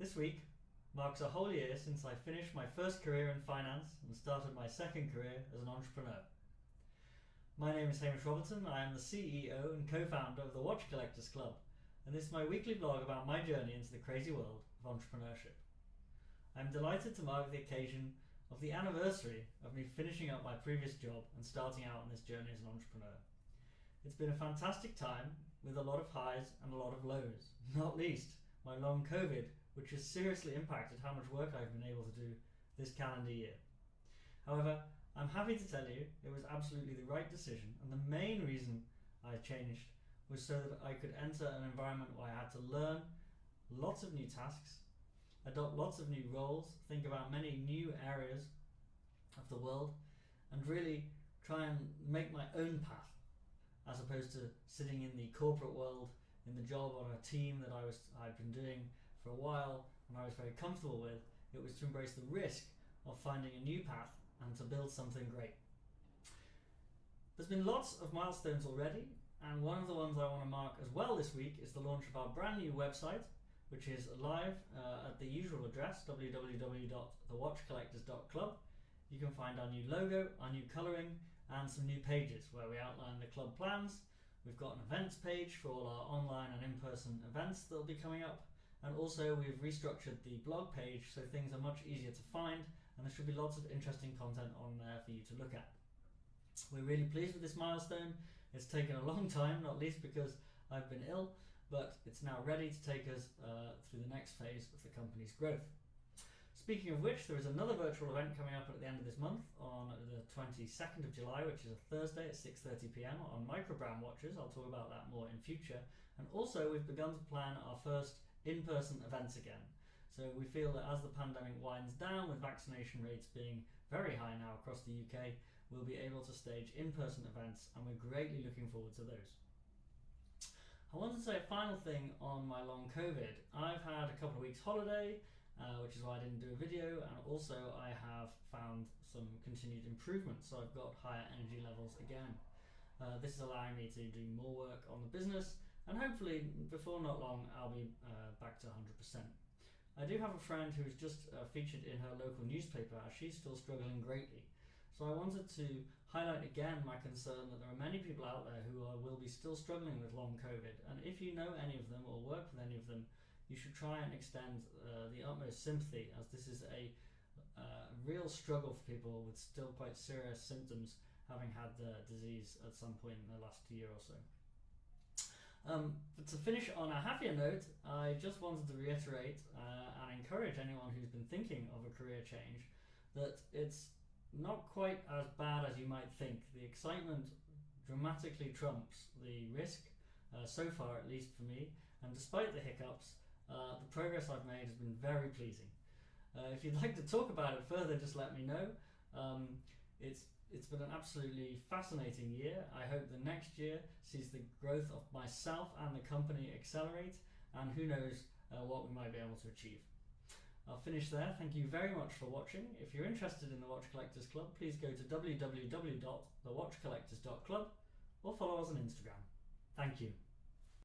This week marks a whole year since I finished my first career in finance and started my second career as an entrepreneur. My name is Hamish and I am the CEO and co-founder of the Watch Collectors Club, and this is my weekly vlog about my journey into the crazy world of entrepreneurship. I am delighted to mark the occasion of the anniversary of me finishing up my previous job and starting out on this journey as an entrepreneur. It's been a fantastic time with a lot of highs and a lot of lows, not least my long COVID, which has seriously impacted how much work I've been able to do this calendar year. However, I'm happy to tell you it was absolutely the right decision, and the main reason I changed was so that I could enter an environment where I had to learn lots of new tasks, adopt lots of new roles, think about many new areas of the world, and really try and make my own path, as opposed to sitting in the corporate world in the job on a team that I'd been doing for a while and I was very comfortable with. It was to embrace the risk of finding a new path and to build something great. There's been lots of milestones already, and one of the ones I want to mark as well this week is the launch of our brand new website, which is live at the usual address, www.thewatchcollectors.club. You can find our new logo, our new colouring, and some new pages where we outline the club plans. We've got an events page for all our online and in-person events that will be coming up, and also we've restructured the blog page so things are much easier to find, and there should be lots of interesting content on there for you to look at. We're really pleased with this milestone. It's taken a long time, not least because I've been ill, but it's now ready to take us through the next phase of the company's growth. Speaking of which, there is another virtual event coming up at the end of this month on the 22nd of July, which is a Thursday at 6:30 p.m. on microbrand watches. I'll talk about that more in future. And also we've begun to plan our first in-person events again. So we feel that as the pandemic winds down, with vaccination rates being very high now across the UK, we'll be able to stage in-person events, and we're greatly looking forward to those. I wanted to say a final thing on my long COVID. I've had a couple of weeks holiday, which is why I didn't do a video, and also I have found some continued improvements, so I've got higher energy levels again. This is allowing me to do more work on the business, and hopefully before not long I'll be back to 100%. I do have a friend who's just featured in her local newspaper as she's still struggling greatly. So I wanted to highlight again my concern that there are many people out there who will be still struggling with long COVID, and if you know any of them or work with any of them, you should try and extend the utmost sympathy, as this is a real struggle for people with still quite serious symptoms, having had the disease at some point in the last year or so. But to finish on a happier note, I just wanted to reiterate and encourage anyone who's been thinking of a career change that it's not quite as bad as you might think. The excitement dramatically trumps the risk, so far at least for me, and despite the hiccups, the progress I've made has been very pleasing. If you'd like to talk about it further, just let me know. It's been an absolutely fascinating year. I hope the next year sees the growth of myself and the company accelerate, and who knows what we might be able to achieve. I'll finish there. Thank you very much for watching. If you're interested in the Watch Collectors Club, please go to www.thewatchcollectors.club or follow us on Instagram. Thank you.